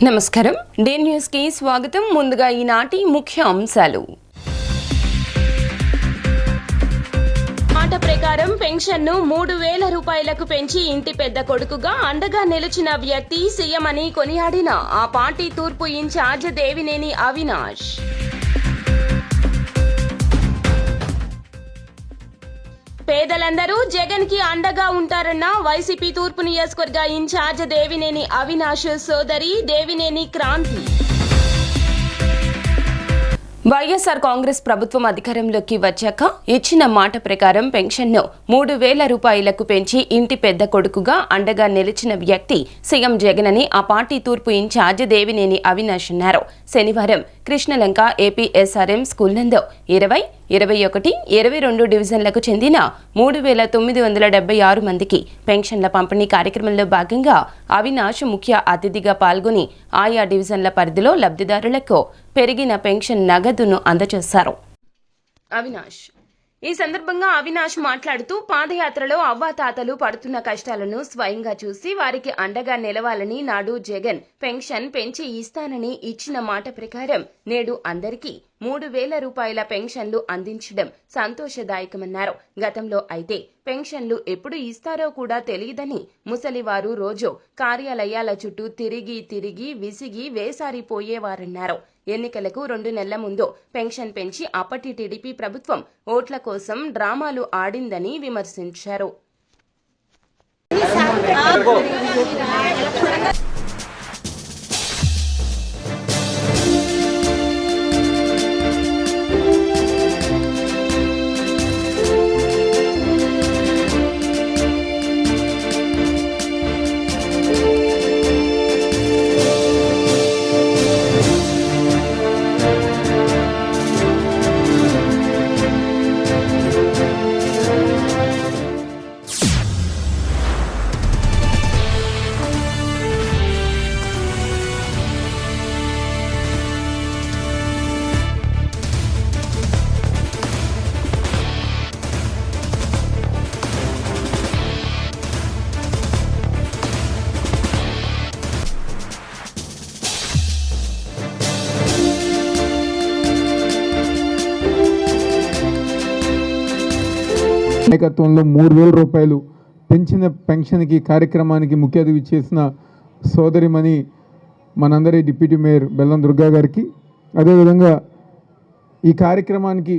నమస్కారం day news కి స్వాగతం. ముందుగా ఈనాటి ముఖ్య అంశాలు. మాట ప్రకారం పెన్షన్ను 3,000 రూపాయలకు పెంచి ఇంటి పెద్ద కొడుకుగా అండగా నిలిచిన వ్యక్తి సీఎం అని కొనియాడిన ఆ పార్టీ తూర్పు ఇన్ఛార్జ్ దేవినేని అవినాష్. పేదలందరూ జగన్ కి అండగా ఉంటారన్న వైసీపీ తూర్పు నియోజకవర్గ ఇన్ఛార్జ్ దేవినేని అవినాష్ సోదరి దేవినేని క్రాంతి. వైఎస్ఆర్ కాంగ్రెస్ ప్రభుత్వం అధికారంలోకి వచ్చాక ఇచ్చిన మాట ప్రకారం పెన్షన్ను 3,000 రూపాయలకు పెంచి ఇంటి పెద్ద కొడుకుగా అండగా నిలిచిన వ్యక్తి సీఎం జగన్ అని ఆ పార్టీ తూర్పు ఇన్ఛార్జ్ దేవినేని అవినాష్ అన్నారు. శనివారం కృష్ణలంక ఏపీఎస్ఆర్ఎం స్కూల్ నందు 20, 21, 22 డివిజన్లకు చెందిన 3,976 మందికి పెన్షన్ల పంపిణీ కార్యక్రమంలో భాగంగా అవినాష్ ముఖ్య అతిథిగా పాల్గొని ఆయా డివిజన్ల పరిధిలో లబ్ధిదారులకు పెరిగిన పెన్షన్ నగదును అందజేశారు. ఈ సందర్భంగా అవినాష్ మాట్లాడుతూ పాదయాత్రలో అవ్వాతాతలు పడుతున్న కష్టాలను స్వయంగా చూసి వారికి అండగా నిలవాలని నాడు జగన్ పెన్షన్ పెంచి ఇస్తానని ఇచ్చిన మాట ప్రకారం నేడు అందరికీ 3,000 రూపాయల పెన్షన్లు అందించడం సంతోషదాయకమన్నారు. గతంలో అయితే పెన్షన్లు ఎప్పుడు ఇస్తారో కూడా తెలియదని ముసలివారు రోజు కార్యాలయాల చుట్టూ తిరిగి విసిగి వేసారిపోయేవారన్నారు. ఎన్నికలకు 2 నెలల ముందు పెన్షన్ పెంచి అప్పటి టీడీపీ ప్రభుత్వం ఓట్ల కోసం డ్రామాలు ఆడిందని విమర్శించారు. నాయకత్వంలో 3,000 రూపాయలు పెంచిన పెన్షన్కి కార్యక్రమానికి ముఖ్య అతిథి చేసిన సోదరిమణి మనందరి డిప్యూటీ మేయర్ బెల్లం దుర్గా గారికి, అదేవిధంగా ఈ కార్యక్రమానికి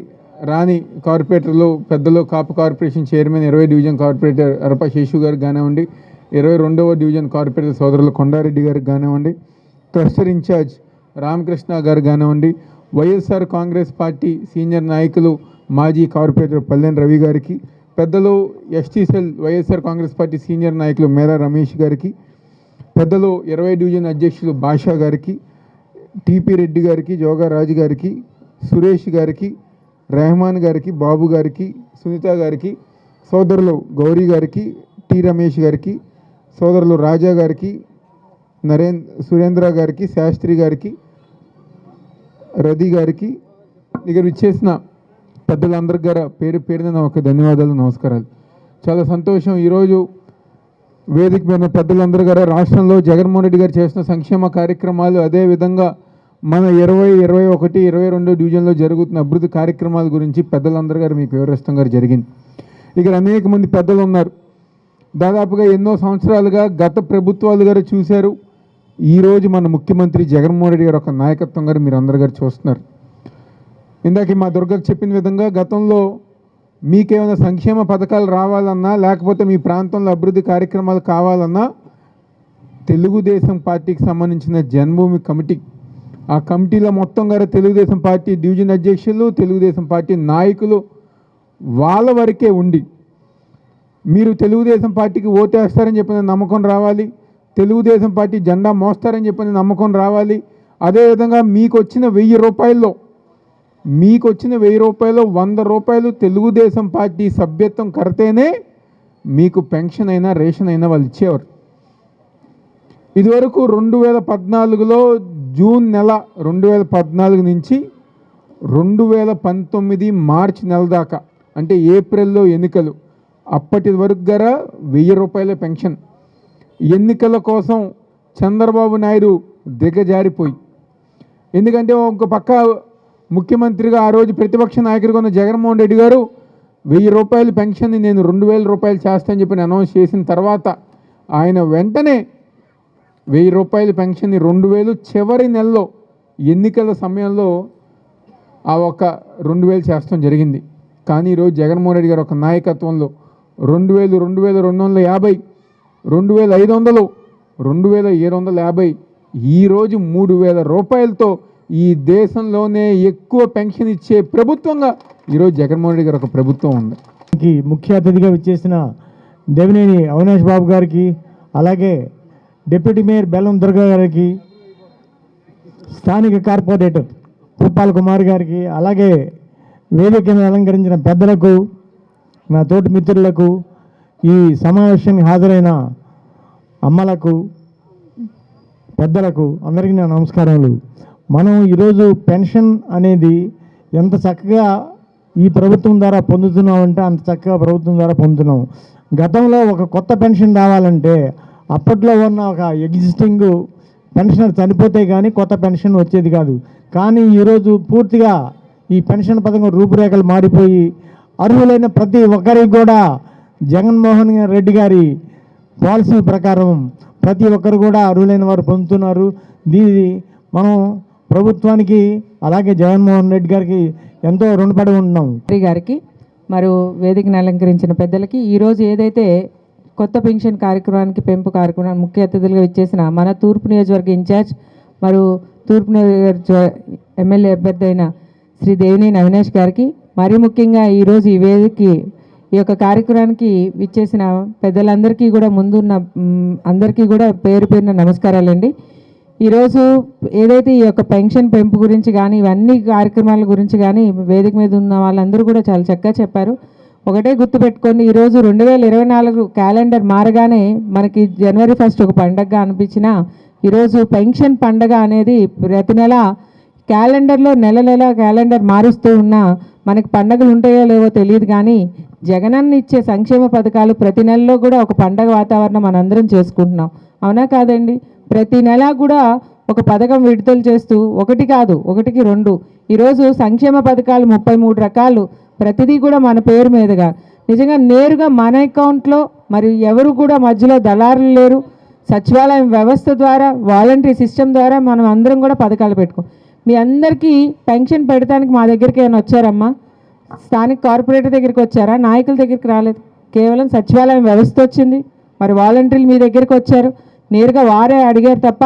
రాణి కార్పొరేటర్లో పెద్దలు Kapu corporation chairman 20 division corporator Arapa Seshu గారికి కానివ్వండి, 22వ డివిజన్ కార్పొరేటర్ సోదరులు కొండారెడ్డి గారికి కానివ్వండి, క్లస్టర్ ఇన్ఛార్జ్ రామకృష్ణ గారు కానివ్వండి, వైఎస్ఆర్ కాంగ్రెస్ పార్టీ సీనియర్ నాయకులు మాజీ కార్పొరేటర్ పల్లెన్ రవి గారికి, పెద్దలు ST cell YSR Congress party senior నాయకులు మేరా రమేష్ గారికి, పెద్దలు 20 డివిజన్ అధ్యక్షులు భాషా గారికి, టీపీ రెడ్డి గారికి, జోగారాజు గారికి, సురేష్ గారికి, రెహమాన్ గారికి, బాబు గారికి, సునీత గారికి, సోదరులు గౌరీ గారికి, టి రమేష్ గారికి, సోదరులు రాజా గారికి, సురేంద్ర గారికి, శాస్త్రి గారికి, రది గారికి, ఇక్కడ ఇచ్చేసిన పెద్దలందరి గారు పేరు పేరున నా ఒక ధన్యవాదాలు, నమస్కారాలు. చాలా సంతోషం. ఈరోజు వేదిక మీద పెద్దలందరూ గారు రాష్ట్రంలో జగన్మోహన్ రెడ్డి గారు చేసిన సంక్షేమ కార్యక్రమాలు, అదేవిధంగా మన 20, 21, 22 డివిజన్లో జరుగుతున్న అభివృద్ధి కార్యక్రమాల గురించి పెద్దలందరూ గారు మీకు వివరిస్తాం గారు జరిగింది. ఇక్కడ అనేక మంది పెద్దలు ఉన్నారు. దాదాపుగా ఎన్నో సంవత్సరాలుగా గత ప్రభుత్వాలు గారు చూశారు. ఈరోజు మన ముఖ్యమంత్రి జగన్మోహన్ రెడ్డి గారు ఒక నాయకత్వం గారు మీరు అందరు గారు చూస్తున్నారు. ఇందాక మా దుర్గకు చెప్పిన విధంగా గతంలో మీకేమైనా సంక్షేమ పథకాలు రావాలన్నా, లేకపోతే మీ ప్రాంతంలో అభివృద్ధి కార్యక్రమాలు కావాలన్నా తెలుగుదేశం పార్టీకి సంబంధించిన జన్మభూమి కమిటీ, ఆ కమిటీలో మొత్తం గారు తెలుగుదేశం పార్టీ డివిజన్ అధ్యక్షులు, తెలుగుదేశం పార్టీ నాయకులు వాళ్ళ వరకే ఉండి మీరు తెలుగుదేశం పార్టీకి ఓటేస్తారని చెప్పిన నమ్మకం రావాలి, తెలుగుదేశం పార్టీ జెండా మోస్తారని చెప్పిన నమ్మకం రావాలి. అదేవిధంగా మీకు వచ్చిన 1,000 రూపాయల్లో 100 రూపాయలు తెలుగుదేశం పార్టీ సభ్యత్వం కడితేనే మీకు పెన్షన్ అయినా రేషన్ అయినా వాళ్ళు ఇచ్చేవారు. ఇదివరకు 2014లో జూన్ నెల 2014 నుంచి 2019 మార్చి నెల దాకా, అంటే ఏప్రిల్లో ఎన్నికలు, అప్పటి వరకు గర 1,000 రూపాయల పెన్షన్. ఎన్నికల కోసం చంద్రబాబు నాయుడు దిగజారిపోయి. ఎందుకంటే ఒక పక్క ముఖ్యమంత్రిగా ఆ రోజు ప్రతిపక్ష నాయకుడిగా ఉన్న జగన్మోహన్ రెడ్డి గారు 1000 రూపాయల పెన్షన్ని నేను 2000 రూపాయలు చేస్తానని చెప్పి అనౌన్స్ చేసిన తర్వాత ఆయన వెంటనే 1000 రూపాయల పెన్షన్ని 2000 చివరి నెలలో ఎన్నికల సమయంలో ఆ ఒక 2000 చేస్తాం జరిగింది. కానీ ఈరోజు జగన్మోహన్ రెడ్డి గారు ఒక నాయకత్వంలో 2000, 2250, 2500, 2750, ఈరోజు 3000 రూపాయలతో ఈ దేశంలోనే ఎక్కువ పెన్షన్ ఇచ్చే ప్రభుత్వంగా ఈరోజు జగన్మోహన్ రెడ్డి గారు ఒక ప్రభుత్వం ఉంది. ముఖ్య అతిథిగా విచ్చేసిన దేవినేని అవినాష్ బాబు గారికి, అలాగే డిప్యూటీ మేయర్ బెల్లం దుర్గా గారికి, స్థానిక కార్పొరేటర్ పుప్పాల కుమార్ గారికి, అలాగే వేదికను అలంకరించిన పెద్దలకు, నా తోటి మిత్రులకు, ఈ సమావేశానికి హాజరైన అమ్మలకు, పెద్దలకు అందరికీ నా నమస్కారాలు. మనం ఈరోజు పెన్షన్ అనేది ఎంత చక్కగా ఈ ప్రభుత్వం ద్వారా పొందుతున్నామంటే అంత చక్కగా ప్రభుత్వం ద్వారా పొందుతున్నాం. గతంలో ఒక కొత్త పెన్షన్ రావాలంటే అప్పట్లో ఉన్న ఒక ఎగ్జిస్టింగ్ పెన్షనర్ చనిపోతే కానీ కొత్త పెన్షన్ వచ్చేది కాదు. కానీ ఈరోజు పూర్తిగా ఈ పెన్షన్ పథకం రూపురేఖలు మారిపోయి అర్హులైన ప్రతి ఒక్కరికి కూడా జగన్మోహన్ రెడ్డి గారి పాలసీ ప్రకారం ప్రతి ఒక్కరు కూడా అర్హులైన వారు పొందుతున్నారు. దీని మనం ప్రభుత్వానికి అలాగే జగన్మోహన్ రెడ్డి గారికి ఎంతో రుణపడి ఉన్నాం. గారికి మరియు వేదికను అలంకరించిన పెద్దలకి ఈరోజు ఏదైతే కొత్త పెన్షన్ కార్యక్రమానికి పెంపు కార్యక్రమం ముఖ్య అతిథులుగా ఇచ్చేసిన మన తూర్పు నియోజకవర్గ ఇన్ఛార్జ్ మరియు తూర్పు నియోజకవర్గ ఎమ్మెల్యే అభ్యర్థి అయిన శ్రీ దేవినేని అవినాష్ గారికి, మరీ ముఖ్యంగా ఈరోజు ఈ వేదికకి ఈ యొక్క కార్యక్రమానికి విచ్చేసిన పెద్దలందరికీ కూడా ముందున్న అందరికీ కూడా పేరు పేరున నమస్కారాలండి. ఈరోజు ఏదైతే ఈ యొక్క పెన్షన్ పెంపు గురించి కానీ ఇవన్నీ కార్యక్రమాల గురించి కానీ వేదిక మీద ఉన్న వాళ్ళందరూ కూడా చాలా చక్కగా చెప్పారు. ఒకటే గుర్తుపెట్టుకోండి, ఈరోజు 2024 క్యాలెండర్ మారగానే మనకి జనవరి 1 ఒక పండగగా అనిపించిన ఈరోజు పెన్షన్ పండగ అనేది ప్రతి నెల క్యాలెండర్లో నెల క్యాలెండర్ మారుస్తూ ఉన్నా మనకి పండగలు ఉంటాయో లేవో తెలియదు. కానీ జగనన్న ఇచ్చే సంక్షేమ పథకాలు ప్రతి నెలలో కూడా ఒక పండగ వాతావరణం మనందరం చేసుకుంటున్నాం, అవునా కాదండి? ప్రతి నెల కూడా ఒక పథకం విడుదల చేస్తూ ఒకటి కాదు ఒకటికి 2 ఈరోజు సంక్షేమ పథకాలు 33 రకాలు, ప్రతిదీ కూడా మన పేరు మీదుగా నిజంగా నేరుగా మన అకౌంట్లో, మరియు ఎవరు కూడా మధ్యలో దళారులు లేరు. సచివాలయం వ్యవస్థ ద్వారా వాలంటరీ సిస్టమ్ ద్వారా మనం అందరం కూడా పథకాలు పెట్టుకో. మీ అందరికీ పెన్షన్ పెడతానికి మా దగ్గరికి ఏమైనా వచ్చారమ్మా? స్థానిక కార్పొరేటర్ దగ్గరికి వచ్చారా? నాయకుల దగ్గరికి రాలేదు. కేవలం సచివాలయం వ్యవస్థ వచ్చింది, మరి వాలంటీర్లు మీ దగ్గరికి వచ్చారు, నేరుగా వారే అడిగారు తప్ప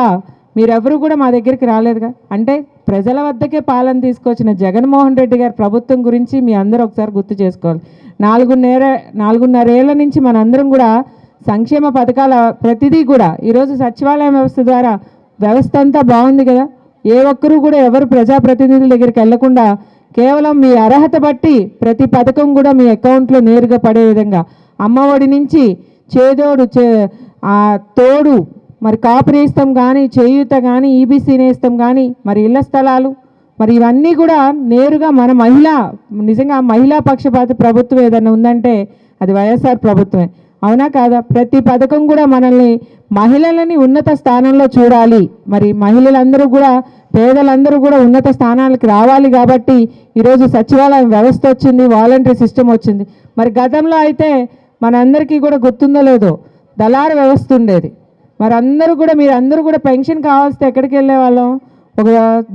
మీరెవరూ కూడా మా దగ్గరికి రాలేదుగా. అంటే ప్రజల వద్దకే పాలన తీసుకొచ్చిన జగన్మోహన్ రెడ్డి గారి ప్రభుత్వం గురించి మీ అందరూ ఒకసారి గుర్తు చేసుకోవాలి. 4.5 ఏళ్ల నుంచి మనందరం కూడా సంక్షేమ పథకాల ప్రతిదీ కూడా ఈరోజు సచివాలయం వ్యవస్థ ద్వారా వ్యవస్థ అంతా బాగుంది కదా. ఏ ఒక్కరూ కూడా ఎవరు ప్రజాప్రతినిధుల దగ్గరికి వెళ్లకుండా కేవలం మీ అర్హత బట్టి ప్రతి పథకం కూడా మీ అకౌంట్లో నేరుగా పడే విధంగా, అమ్మఒడి నుంచి చేదోడు తోడు, మరి కాపు నేస్తం కానీ, చేయూత కానీ, ఈబీసీ నేస్తం కానీ, మరి ఇళ్ల స్థలాలు, మరి ఇవన్నీ కూడా నేరుగా మన నిజంగా మహిళా పక్షపాత ప్రభుత్వం ఏదైనా ఉందంటే అది వైఎస్ఆర్ ప్రభుత్వమే, అవునా కాదా? ప్రతి పథకం కూడా మనల్ని మహిళలని ఉన్నత స్థానంలో చూడాలి. మరి మహిళలందరూ కూడా, పేదలందరూ కూడా ఉన్నత స్థానాలకు రావాలి. కాబట్టి ఈరోజు సచివాలయం వ్యవస్థ వచ్చింది, వాలంటరీ సిస్టమ్ వచ్చింది. మరి గతంలో అయితే మనందరికీ కూడా గుర్తుందో లేదో దళారు వ్యవస్థ ఉండేది. మరి మీరందరూ కూడా పెన్షన్ కావాల్సి ఎక్కడికి వెళ్ళే వాళ్ళం? ఒక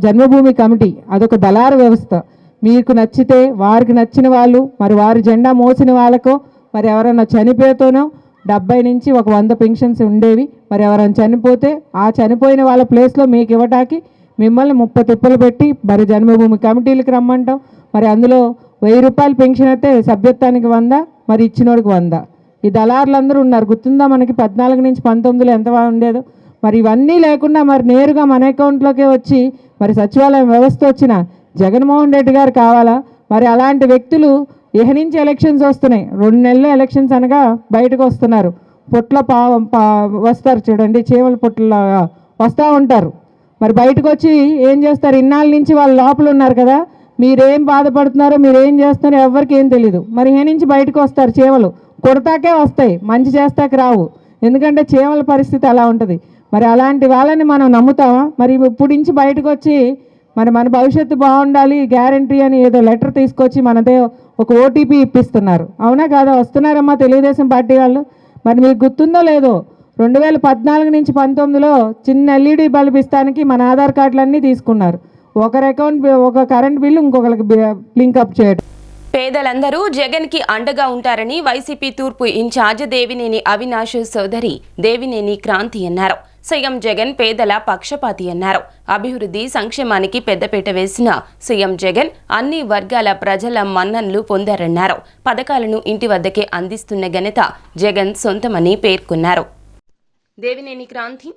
జన్మభూమి కమిటీ, అదొక దళారు వ్యవస్థ. మీకు నచ్చితే వారికి నచ్చిన వాళ్ళు, మరి వారి జెండా మోసిన వాళ్ళకో, మరి ఎవరైనా చనిపోతేనో 70 నుంచి 100 పెన్షన్స్ ఉండేవి. మరి ఎవరైనా చనిపోతే ఆ చనిపోయిన వాళ్ళ ప్లేస్లో మీకు ఇవ్వటానికి మిమ్మల్ని 30 తిప్పలు పెట్టి మరి జన్మభూమి కమిటీలకు రమ్మంటాం. మరి అందులో 1000 రూపాయల పెన్షన్ అయితే సభ్యత్వానికి 100, మరి ఇచ్చినోడికి 100. ఈ దళారులందరూ ఉన్నారు, గుర్తుందా మనకి 14 నుంచి 19లో ఎంత ఉండేదో. మరి ఇవన్నీ లేకుండా మరి నేరుగా మన అకౌంట్లోకే వచ్చి మరి సచివాలయం వ్యవస్థ వచ్చిన జగన్మోహన్ రెడ్డి గారు కావాలా? మరి అలాంటి వ్యక్తులు ఇహ నుంచి ఎలక్షన్స్ వస్తున్నాయి, 2 నెలలు ఎలక్షన్స్ అనగా బయటకు వస్తున్నారు. పొట్ల వస్తారు చూడండి, చీమల పొట్లలాగా వస్తూ ఉంటారు. మరి బయటకు వచ్చి ఏం చేస్తారు? ఇన్నాళ్ళ నుంచి వాళ్ళు లోపల ఉన్నారు కదా, మీరేం బాధపడుతున్నారో, మీరేం చేస్తున్నారో ఎవరికి ఏం తెలీదు. మరి ఇహ నుంచి బయటకు వస్తారు చీమలు, కొడతాకే వస్తాయి, మంచి చేస్తాకే రావు. ఎందుకంటే చీమల పరిస్థితి అలా ఉంటుంది. మరి అలాంటి వాళ్ళని మనం నమ్ముతామా? మరి ఇప్పుడు నుంచి బయటకు వచ్చి మరి మన భవిష్యత్తు బాగుండాలి గ్యారంటీ అని ఏదో లెటర్ తీసుకొచ్చి మనతో ఒక ఓటీపీ ఇప్పిస్తున్నారు. అవునా కాదా? వస్తున్నారమ్మా తెలుగుదేశం పార్టీ వాళ్ళు. మరి మీకు గుర్తుందో లేదో 2014 నుంచి 19లో చిన్న ఎల్ఈడి బల్బ్ ఇస్తానికి మన ఆధార్ కార్డులన్నీ తీసుకున్నారు. ఒకరి అకౌంట్ ఒక కరెంట్ బిల్లు ఇంకొకరికి లింకప్ చేయడం. పేదలందరూ జగన్ కి అండగా ఉంటారని వైసీపీ తూర్పు ఇన్ఛార్జ్ దేవినేని అవినాష్ సోదరి దేవినేని క్రాంతి అన్నారు. సీఎం జగన్ పేదల పక్షపాతి అన్నారు. అభివృద్ధి సంక్షేమానికి పెద్దపీట వేసిన సీఎం జగన్ అన్ని వర్గాల ప్రజల మన్ననలు పొందారన్నారు. పథకాలను ఇంటి వద్దకే అందిస్తున్న ఘనత జగన్ సొంతమని పేర్కొన్నారు. దేవినేని క్రాంతి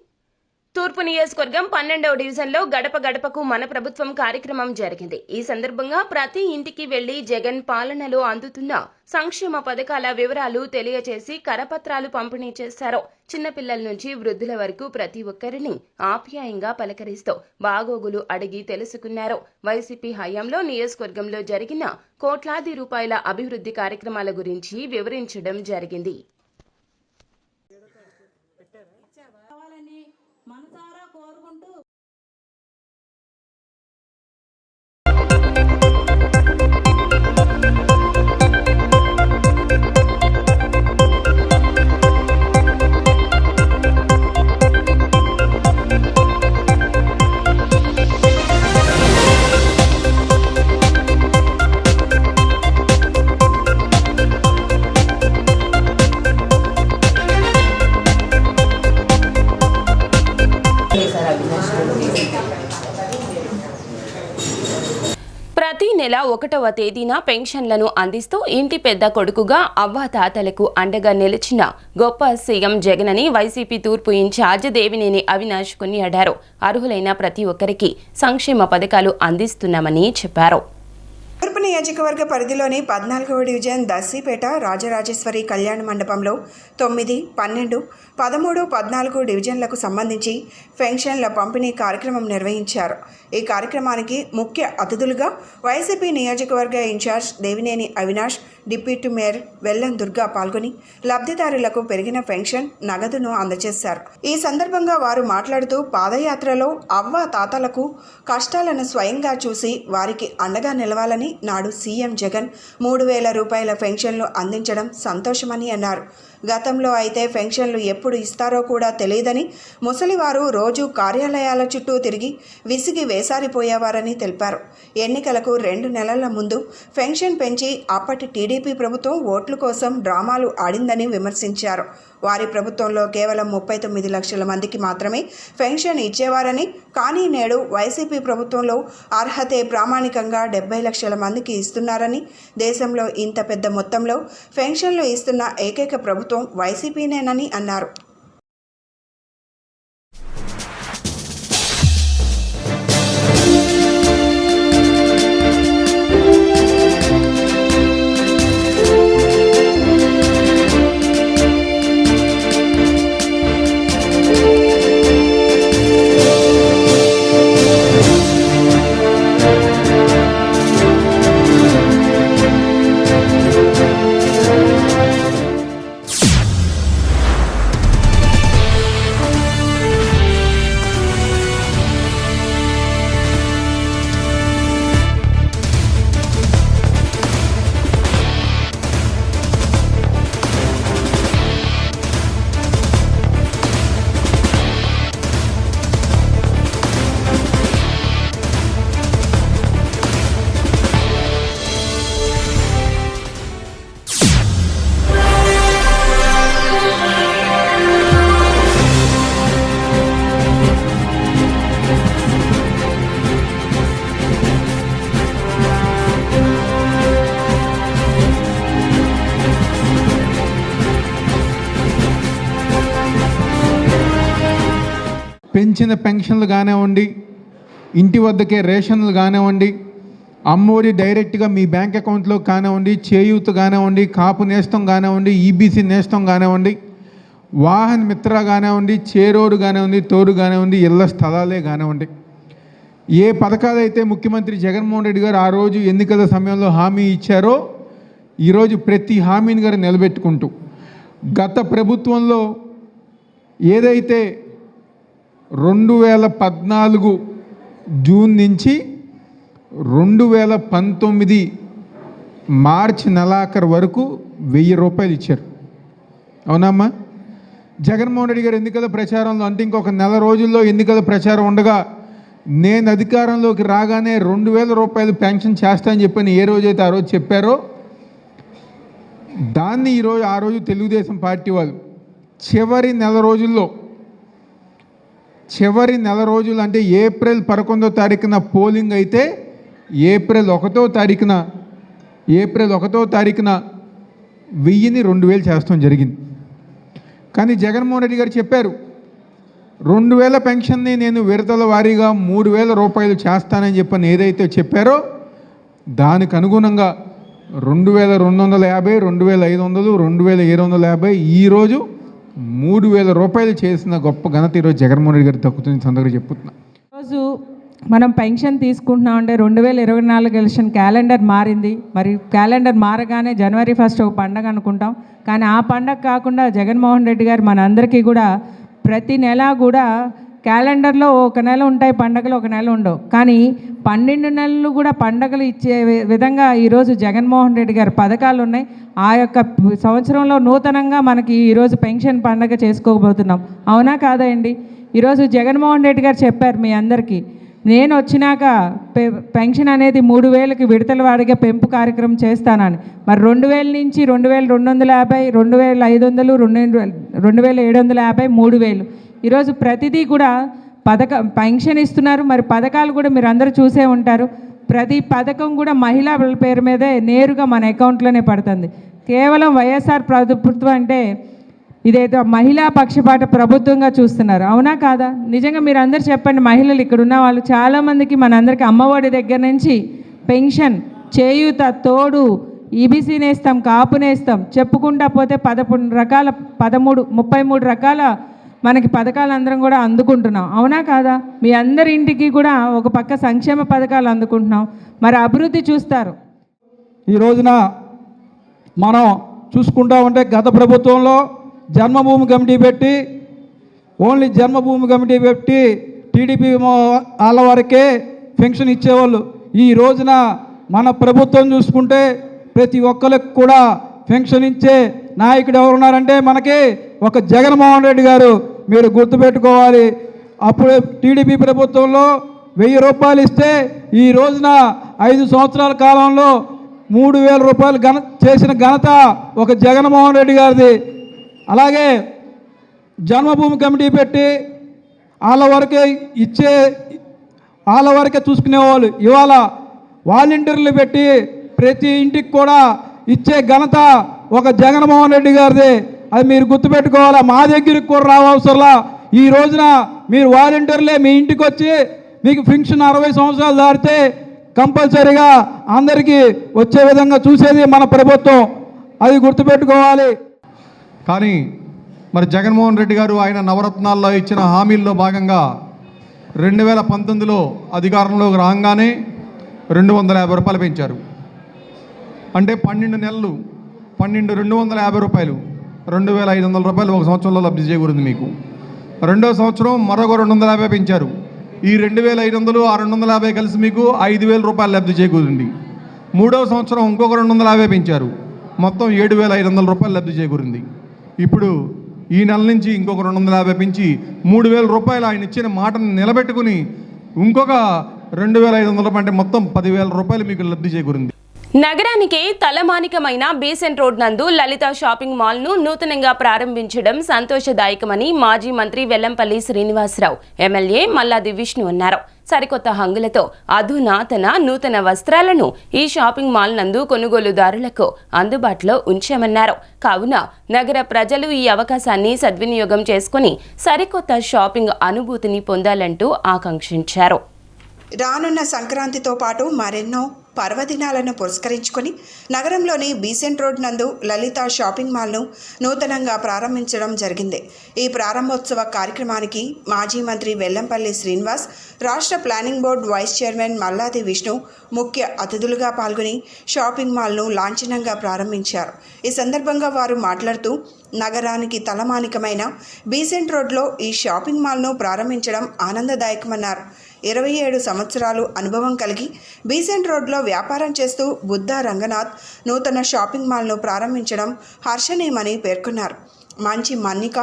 తూర్పు నియోజకవర్గం 12వ డివిజన్లో గడప గడపకు మన ప్రభుత్వం కార్యక్రమం జరిగింది. ఈ సందర్భంగా ప్రతి ఇంటికి వెళ్లి జగన్ పాలనలో అందుతున్న సంక్షేమ పథకాల వివరాలు తెలియజేసి కరపత్రాలు పంపిణీ చేశారు. చిన్నపిల్లల నుంచి వృద్ధుల వరకు ప్రతి ఒక్కరిని ఆప్యాయంగా పలకరిస్తూ బాగోగులు అడిగి తెలుసుకున్నారు. వైసీపీ హయాంలో నియోజకవర్గంలో జరిగిన కోట్లాది రూపాయల అభివృద్ధి కార్యక్రమాల గురించి వివరించడం జరిగింది. మనసారా కోరుకుంటూ ప్రతి నెల 1వ తేదీన పెన్షన్లను అందిస్తూ ఇంటి పెద్ద కొడుకుగా అవ్వాతాతలకు అండగా నిలిచిన గొప్ప సీఎం జగన్ అని వైసీపీ తూర్పు ఇన్ఛార్జ్ దేవినేని అవినాష్ కొనియాడారు. అర్హులైన ప్రతి ఒక్కరికి సంక్షేమ పథకాలు అందిస్తున్నామని చెప్పారు. తూర్పు నియోజకవర్గ పరిధిలోని 14వ డివిజన్ దర్శిపేట రాజరాజేశ్వరి కళ్యాణ మండపంలో 9, 12, 13, 14 డివిజన్లకు సంబంధించి పెన్షన్ల పంపిణీ కార్యక్రమం నిర్వహించారు. ఈ కార్యక్రమానికి ముఖ్య అతిథులుగా వైసీపీ నియోజకవర్గ incharge Devineni Avinash, deputy mayor Vellam Durga పాల్గొని లబ్ధిదారులకు పెరిగిన పెన్షన్ నగదును అందజేశారు. ఈ సందర్భంగా వారు మాట్లాడుతూ పాదయాత్రలో అవ్వ తాతలకు కష్టాలను స్వయంగా చూసి వారికి అండగా నిలవాలని నాడు సీఎం జగన్ 3,000 రూపాయల పెన్షన్లు అందించడం సంతోషమని అన్నారు. గతంలో అయితే పెన్షన్లు ఎప్పుడు ఇస్తారో కూడా తెలియదని ముసలివారు రోజు కార్యాలయాల చుట్టూ తిరిగి విసిగి వేసారిపోయేవారని తెలిపారు. ఎన్నికలకు 2 నెలల ముందు పెన్షన్ పెంచి అప్పటి టీడీపీ ప్రభుత్వం ఓట్ల కోసం డ్రామాలు ఆడిందని విమర్శించారు. వారి ప్రభుత్వంలో కేవలం 39 లక్షల మందికి మాత్రమే పెన్షన్ ఇచ్చేవారని, కానీ నేడు వైసీపీ ప్రభుత్వంలో అర్హతే ప్రామాణికంగా 70 లక్షల మందికి ఇస్తున్నారని, దేశంలో ఇంత పెద్ద మొత్తంలో పెన్షన్లు ఇస్తున్న ఏకైక ప్రభుత్వం వైసీపీనేనని అన్నారు. పెంచిన పెన్షన్లు కానివ్వండి, ఇంటి వద్దకే రేషన్లు కానివ్వండి, అమ్మఒడి డైరెక్ట్గా మీ బ్యాంక్ అకౌంట్లో కానివ్వండి, చేయూత కానివ్వండి, కాపు నేస్తం కానివ్వండి, ఈబీసీ నేస్తం కానివ్వండి, వాహన మిత్ర కానివ్వండి, చేరోడు కానివ్వండి, తోడు కానివ్వండి, ఇళ్ల స్థలాలే కానివ్వండి, ఏ పథకాలైతే ముఖ్యమంత్రి జగన్మోహన్ రెడ్డి గారు ఆ రోజు ఎన్నికల సమయంలో హామీ ఇచ్చారో ఈరోజు ప్రతి హామీని గారు నిలబెట్టుకుంటూ గత ప్రభుత్వంలో ఏదైతే 2014 జూన్ నుంచి 2019 మార్చి నెలాఖరు వరకు 1000 రూపాయలు ఇచ్చారు. అవునమ్మా? జగన్మోహన్ రెడ్డి గారు ఎన్నికల ప్రచారంలో అంటే ఇంకొక నెల రోజుల్లో ఎన్నికల ప్రచారం ఉండగా నేను అధికారంలోకి రాగానే 2000 రూపాయలు పెన్షన్ చేస్తానని చెప్పని ఏ రోజైతే ఆ రోజు చెప్పారో దాన్ని ఆ రోజు తెలుగుదేశం పార్టీ వాళ్ళు చివరి నెల రోజులు అంటే ఏప్రిల్ 11వ తారీఖున పోలింగ్ అయితే ఏప్రిల్ 1వ తారీఖున 1000ని 2000 చేస్తాం జరిగింది. కానీ జగన్మోహన్ రెడ్డి గారు చెప్పారు 2000 పెన్షన్ని నేను విడతల వారీగా 3000 రూపాయలు చేస్తానని చెప్పని ఏదైతే చెప్పారో దానికి అనుగుణంగా 2250, 2500, 2750 ఈరోజు 3000 రూపాయలు చేసిన గొప్ప ఘనత ఈరోజు జగన్మోహన్ రెడ్డి గారు దక్కుతుంది సందర్భంగా చెప్తున్నా. ఈరోజు మనం పెన్షన్ తీసుకుంటున్నామంటే 2024 ఎలక్షన్ క్యాలెండర్ మారింది. మరి క్యాలెండర్ మారగానే జనవరి 1 ఒక పండగ అనుకుంటాం. కానీ ఆ పండగ కాకుండా జగన్మోహన్ రెడ్డి గారు మనందరికీ కూడా ప్రతి నెల కూడా క్యాలెండర్లో ఒక నెల ఉంటాయి పండగలు, ఒక నెల ఉండవు. కానీ 12 నెలలు కూడా పండగలు ఇచ్చే విధంగా ఈరోజు జగన్మోహన్ రెడ్డి గారి పథకాలు ఉన్నాయి. ఆ యొక్క సంవత్సరంలో నూతనంగా మనకి ఈరోజు పెన్షన్ పండగ చేసుకోబోతున్నాం. అవునా కాదా అండి? ఈరోజు జగన్మోహన్ రెడ్డి గారు చెప్పారు మీ అందరికీ, నేను వచ్చినాక పెన్షన్ అనేది 3000కి విడతల వారీగా పెంపు కార్యక్రమం చేస్తానని. మరి 2000 నుంచి 2250, 2500, 2750, 3000 ఈరోజు ప్రతిదీ కూడా పెన్షన్ ఇస్తున్నారు. మరి పథకాలు కూడా మీరు అందరూ చూసే ఉంటారు. ప్రతి పథకం కూడా మహిళా పేరు మీదే నేరుగా మన అకౌంట్లోనే పడుతుంది. కేవలం వైఎస్ఆర్ ప్రభుత్వం అంటే ఇదేదో మహిళా పక్షపాత ప్రభుత్వంగా చూస్తున్నారు. అవునా కాదా? నిజంగా మీరు అందరూ చెప్పండి. మహిళలు ఇక్కడ ఉన్న వాళ్ళు చాలామందికి మనందరికీ అమ్మఒడి దగ్గర నుంచి పెన్షన్, చేయూత, తోడు, ఈబీసీ నేస్తాం, కాపు నేస్తాం, చెప్పుకుంటా పోతే 33 రకాల మనకి పథకాలు అందరం కూడా అందుకుంటున్నాం. అవునా కాదా? మీ అందరి ఇంటికి కూడా ఒక పక్క సంక్షేమ పథకాలు అందుకుంటున్నాం. మరి అభివృద్ధి చూస్తారు. ఈ రోజున మనం చూసుకుంటా ఉంటే గత ప్రభుత్వంలో జన్మభూమి కమిటీ పెట్టి ఓన్లీ జన్మభూమి కమిటీ పెట్టి టీడీపీ వాళ్ళ వరకే పెన్షన్ ఇచ్చేవాళ్ళు. ఈ రోజున మన ప్రభుత్వం చూసుకుంటే ప్రతి ఒక్కరికి కూడా పెన్షన్ ఇచ్చే నాయకుడు ఎవరున్నారంటే మనకి ఒక జగన్మోహన్ రెడ్డి గారు. మీరు గుర్తుపెట్టుకోవాలి. అప్పుడు టీడీపీ ప్రభుత్వంలో 1000 రూపాయలు ఇస్తే ఈ రోజున 5 సంవత్సరాల కాలంలో 3000 రూపాయలు చేసిన ఘనత ఒక జగన్మోహన్ రెడ్డి గారిది. అలాగే జన్మభూమి కమిటీ పెట్టి వాళ్ళ వరకే చూసుకునేవాళ్ళు. ఇవాళ వాలంటీర్లు పెట్టి ప్రతి ఇంటికి కూడా ఇచ్చే ఘనత ఒక జగన్మోహన్ రెడ్డి గారిది. అది మీరు గుర్తుపెట్టుకోవాలా. మా దగ్గరికి కూడా రావసరలా. ఈ రోజున మీరు వాలంటీర్లే మీ ఇంటికి వచ్చి మీకు పెన్షన్ 60 సంవత్సరాలు దాటితే కంపల్సరీగా అందరికీ వచ్చే విధంగా చూసేది మన ప్రభుత్వం. అది గుర్తుపెట్టుకోవాలి. కానీ మరి జగన్మోహన్ రెడ్డి గారు ఆయన నవరత్నాల్లో ఇచ్చిన హామీల్లో భాగంగా 2019లో అధికారంలోకి రాగానే 250 రూపాయలు పెంచారు. అంటే 12 నెలలు 250 రూపాయలు, 2500 రూపాయలు ఒక సంవత్సరంలో లబ్ధి చేకూరింది మీకు. రెండో సంవత్సరం మరొక 250 పెంచారు. ఈ 2500 ఆ 250 కలిసి మీకు 5000 రూపాయలు లబ్ధి చేకూరింది. మూడో సంవత్సరం ఇంకొక 250 పెంచారు. మొత్తం 7500 రూపాయలు లబ్ధి చేకూరింది. ఇప్పుడు ఈ నెల నుంచి ఇంకొక 250 పెంచి 3000 రూపాయలు ఆయన ఇచ్చిన మాటను నిలబెట్టుకుని ఇంకొక 2500 రూపాయలు అంటే మొత్తం 10,000 రూపాయలు మీకు లబ్ధి చేకూరింది. నగరానికి తలమానికమైన బీసెంట్ రోడ్ నందు లలిత షాపింగ్ మాల్ ను నూతనంగా ప్రారంభించడం సంతోషదాయకమని మాజీ మంత్రి వెల్లంపల్లి శ్రీనివాసరావు, ఎమ్మెల్యే మల్లాది విష్ణు అన్నారు. సరికొత్త హంగులతో అధునాతన నూతన వస్త్రాలను ఈ షాపింగ్ మాల్ నందు కొనుగోలుదారులకు అందుబాటులో ఉంచామన్నారు. కావున నగర ప్రజలు ఈ అవకాశాన్ని సద్వినియోగం చేసుకుని సరికొత్త షాపింగ్ అనుభూతిని పొందాలంటూ ఆకాంక్షించారు. రానున్న సంక్రాంతితో పాటు మరెన్నో పర్వదినాలను పురస్కరించుకొని నగరంలోని బీసెంట్ రోడ్ నందు లలిత షాపింగ్ మాల్ను నూతనంగా ప్రారంభించడం జరిగింది. ఈ ప్రారంభోత్సవ కార్యక్రమానికి మాజీ మంత్రి వెల్లంపల్లి శ్రీనివాస్, రాష్ట్ర planning board vice chairman Malladi Vishnu ముఖ్య అతిథులుగా పాల్గొని షాపింగ్ మాల్ను లాంఛనంగా ప్రారంభించారు. ఈ సందర్భంగా వారు మాట్లాడుతూ నగరానికి తలమానికమైన బీసెంట్ రోడ్లో ఈ షాపింగ్ మాల్ను ప్రారంభించడం ఆనందదాయకమన్నారు. 27 సంవత్సరాలు అనుభవం కలిగి బీసెంట్ రోడ్లో వ్యాపారం చేస్తూ బుద్ధా రంగనాథ్ నూతన షాపింగ్ మాల్ను ప్రారంభించడం హర్షణీయమని పేర్కొన్నారు. మంచి మన్నిక,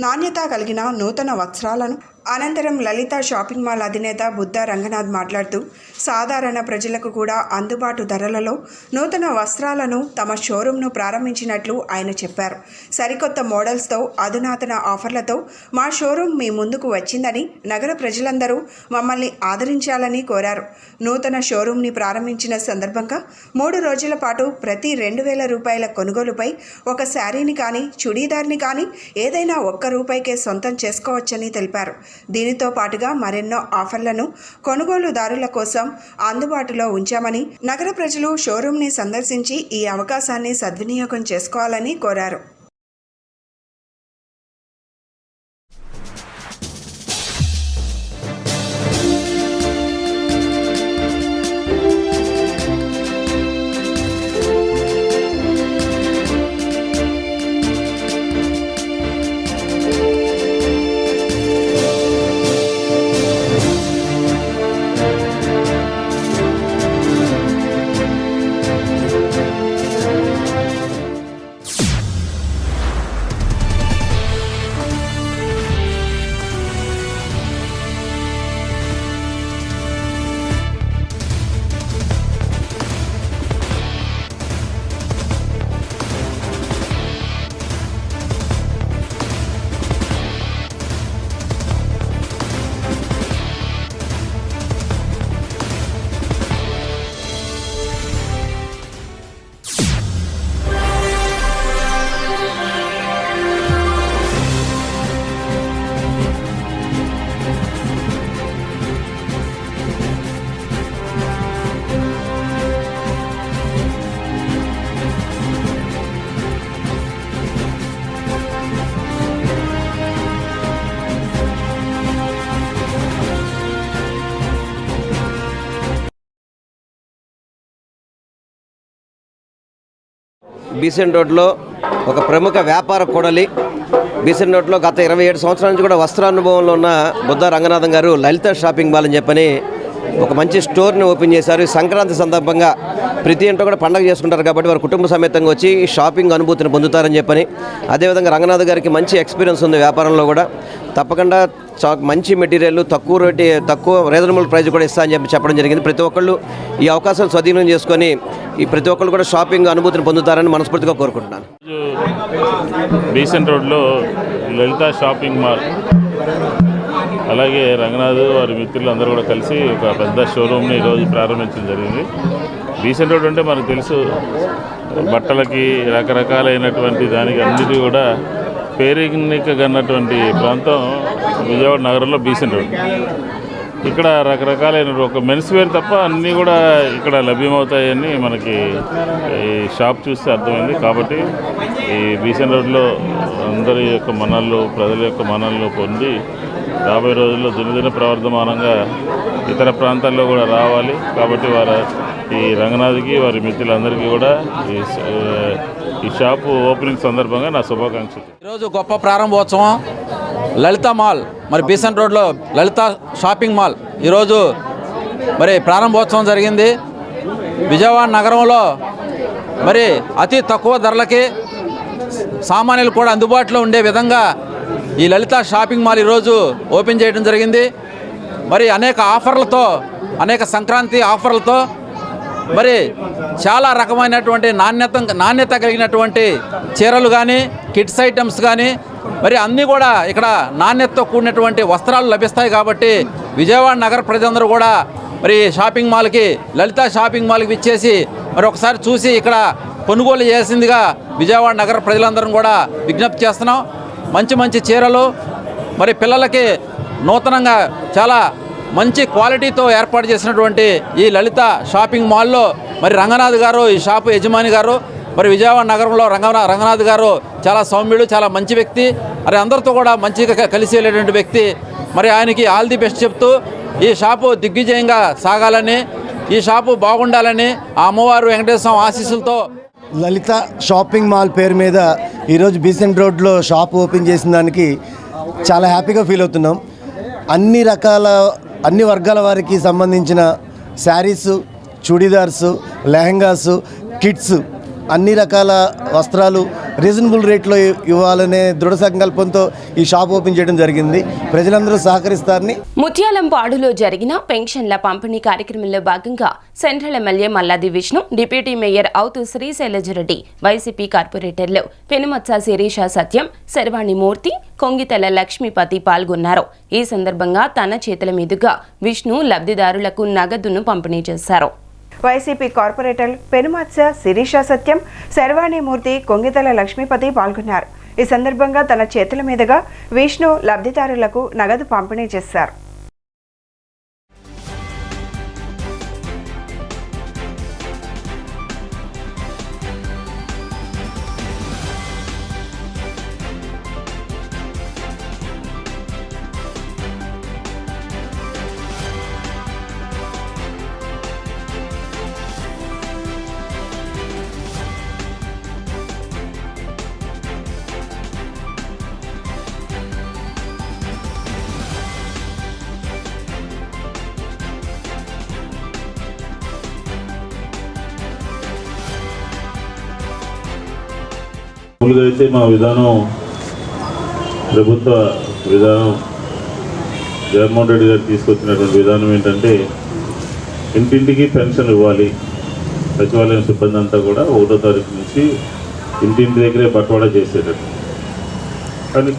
నాణ్యత కలిగిన నూతన వస్త్రాలను అనంతరం లలిత షాపింగ్ మాల్ అధినేత బుద్ధా రంగనాథ్ మాట్లాడుతూ సాధారణ ప్రజలకు కూడా అందుబాటు ధరలలో నూతన వస్త్రాలను తమ షోరూంను ప్రారంభించినట్లు ఆయన చెప్పారు. సరికొత్త మోడల్స్తో అధునాతన ఆఫర్లతో మా షోరూం మీ ముందుకు వచ్చిందని, నగర ప్రజలందరూ మమ్మల్ని ఆదరించాలని కోరారు. నూతన షోరూంని ప్రారంభించిన సందర్భంగా 3 రోజుల పాటు ప్రతి 2,000 రూపాయల కొనుగోలుపై ఒక శారీని కానీ, చుడీదార్ని కానీ ఏదైనా ₹1 సొంతం చేసుకోవచ్చని తెలిపారు. దీనితో పాటుగా మరెన్నో ఆఫర్లను కొనుగోలుదారుల కోసం అందుబాటులో ఉంచామని, నగర ప్రజలు షోరూంని సందర్శించి ఈ అవకాశాన్ని సద్వినియోగం చేసుకోవాలని కోరారు. బీసెంట్ రోడ్లో ఒక ప్రముఖ వ్యాపార కూడలి. బీసెంట్ రోడ్లో గత 27 సంవత్సరాల నుంచి కూడా వస్త్రానుభవంలో ఉన్న బుద్ధా రంగనాథం గారు లలిత షాపింగ్ మాల్ అని చెప్పని ఒక మంచి స్టోర్ని ఓపెన్ చేశారు. ఈ సంక్రాంతి సందర్భంగా ప్రతి ఇంట్లో కూడా పండగ చేసుకుంటారు కాబట్టి వారు కుటుంబ సమేతంగా వచ్చి షాపింగ్ అనుభూతిని పొందుతారని చెప్పని, అదేవిధంగా రంగనాథ్ గారికి మంచి ఎక్స్పీరియన్స్ ఉంది వ్యాపారంలో కూడా. తప్పకుండా మంచి మెటీరియల్ తక్కువ రీజనబుల్ ప్రైస్ కూడా ఇస్తా అని చెప్పడం జరిగింది. ప్రతి ఒక్కళ్ళు ఈ అవకాశాలు స్వాధీనం చేసుకొని ప్రతి ఒక్కళ్ళు కూడా షాపింగ్ అనుభూతిని పొందుతారని మనస్ఫూర్తిగా కోరుకుంటున్నాను. బీసెంట్ రోడ్లో లలిత షాపింగ్ మాల్, అలాగే రంగనాథ్ వారి మిత్రులు అందరూ కూడా కలిసి ఒక పెద్ద షోరూమ్ని ఈరోజు ప్రారంభించడం జరిగింది. బీసెంట్ రోడ్ అంటే మనకు తెలుసు, బట్టలకి రకరకాలైనటువంటి దానికి అన్నిటి కూడా పేరెన్నికగా ఉన్నటువంటి ప్రాంతం విజయవాడ నగరంలో బీసెంట్ రోడ్. ఇక్కడ రకరకాలైన ఒక మెన్స్ వేర్ తప్ప అన్నీ కూడా ఇక్కడ లభ్యమవుతాయని మనకి ఈ షాప్ చూస్తే అర్థమైంది. కాబట్టి ఈ బీసెంట్ రోడ్లో అందరి యొక్క మన్ననలు, ప్రజల యొక్క మన్ననలు పొంది రాబోయే రోజుల్లో దినదిన ప్రవర్ధమానంగా ఇతర ప్రాంతాల్లో కూడా రావాలి. కాబట్టి ఈ రంగనాథ్కి వారి మిత్రులందరికీ కూడా ఈ షాపు ఓపెనింగ్ సందర్భంగా నా శుభాకాంక్షలు. ఈరోజు గొప్ప ప్రారంభోత్సవం లలిత మాల్, మరి బీసెంట్ రోడ్లో లలిత షాపింగ్ మాల్ ఈరోజు మరి ప్రారంభోత్సవం జరిగింది. విజయవాడ నగరంలో మరి అతి తక్కువ ధరలకి సామాన్యులు కూడా అందుబాటులో ఉండే విధంగా ఈ లలిత షాపింగ్ మాల్ ఈరోజు ఓపెన్ చేయడం జరిగింది. మరి అనేక ఆఫర్లతో, అనేక సంక్రాంతి ఆఫర్లతో మరి చాలా రకమైనటువంటి నాణ్యత కలిగినటువంటి చీరలు కానీ, కిడ్స్ ఐటమ్స్ కానీ, మరి అన్నీ కూడా ఇక్కడ నాణ్యతతో కూడినటువంటి వస్త్రాలు లభిస్తాయి. కాబట్టి విజయవాడ నగర ప్రజలందరూ కూడా మరి షాపింగ్ మాల్కి, లలిత షాపింగ్ మాల్కి విచ్చేసి మరి ఒకసారి చూసి ఇక్కడ కొనుగోలు చేసిందిగా విజయవాడ నగర ప్రజలందరం కూడా విజ్ఞప్తి చేస్తున్నాం. మంచి మంచి చీరలు, మరి పిల్లలకి నూతనంగా చాలా మంచి క్వాలిటీతో ఏర్పాటు చేసినటువంటి ఈ లలిత షాపింగ్ మాల్లో మరి రంగనాథ్ గారు, ఈ షాపు యజమాని గారు, మరి విజయవాడ నగరంలో రంగనాథ్ గారు చాలా సౌమ్యుడు, చాలా మంచి వ్యక్తి, మరి అందరితో కూడా మంచిగా కలిసి వెళ్ళేటువంటి వ్యక్తి. మరి ఆయనకి ఆల్ ది బెస్ట్ చెప్తూ ఈ షాపు దిగ్విజయంగా సాగాలని, ఈ షాపు బాగుండాలని ఆ అమ్మవారు వెంకటేశ్వర స్వామి ఆశీస్సులతో లలిత షాపింగ్ మాల్ పేరు మీద ఈరోజు బీసెంట్ రోడ్లో షాప్ ఓపెన్ చేసిన దానికి చాలా హ్యాపీగా ఫీల్ అవుతున్నాం. అన్ని వర్గాల వారికి సంబంధించిన శారీసు, చూడీదార్సు, లెహంగాసు, కిడ్స్, అన్ని రకాల వస్త్రాలు రీజనబుల్ రేట్లో ఇవ్వాలనే దృఢ సంకల్పంతో ఈ షాప్ ఓపెన్ చేయడం జరిగింది. ప్రజలందరూ సహకరిస్తారని. ముత్యాలంపాడులో జరిగిన పెన్షన్ల పంపిణీ కార్యక్రమంలో భాగంగా central MLA Malladi Vishnu, deputy mayor అవుతు శ్రీశైలజరెడ్డి, వైసీపీ కార్పొరేటర్లు పెనుమత్స శిరీష సత్యం, శర్వాణి మూర్తి, కొంగితల లక్ష్మీపతి పాల్గొన్నారు. ఈ సందర్భంగా తన చేతుల మీదుగా విష్ణు లబ్ధిదారులకు నగదును పంపిణీ చేశారు. వైసీపీ కార్పొరేటర్లు పెనుమత్స శిరీష సత్యం, శర్వాణిమూర్తి, కొంగితల లక్ష్మీపతి పాల్గొన్నారు. ఈ సందర్భంగా తన చేతుల మీదుగా విష్ణు లబ్ధిదారులకు నగదు పంపిణీ చేశారు. మామూలుగా అయితే మా విధానం, ప్రభుత్వ విధానం, జగన్మోహన్ రెడ్డి గారు తీసుకొచ్చినటువంటి విధానం ఏంటంటే ఇంటింటికి పెన్షన్ ఇవ్వాలి. సచివాలయం సిబ్బంది అంతా కూడా 1వ తారీఖు నుంచి ఇంటింటి దగ్గరే బట్వాడా చేసేటట్టు. కానీ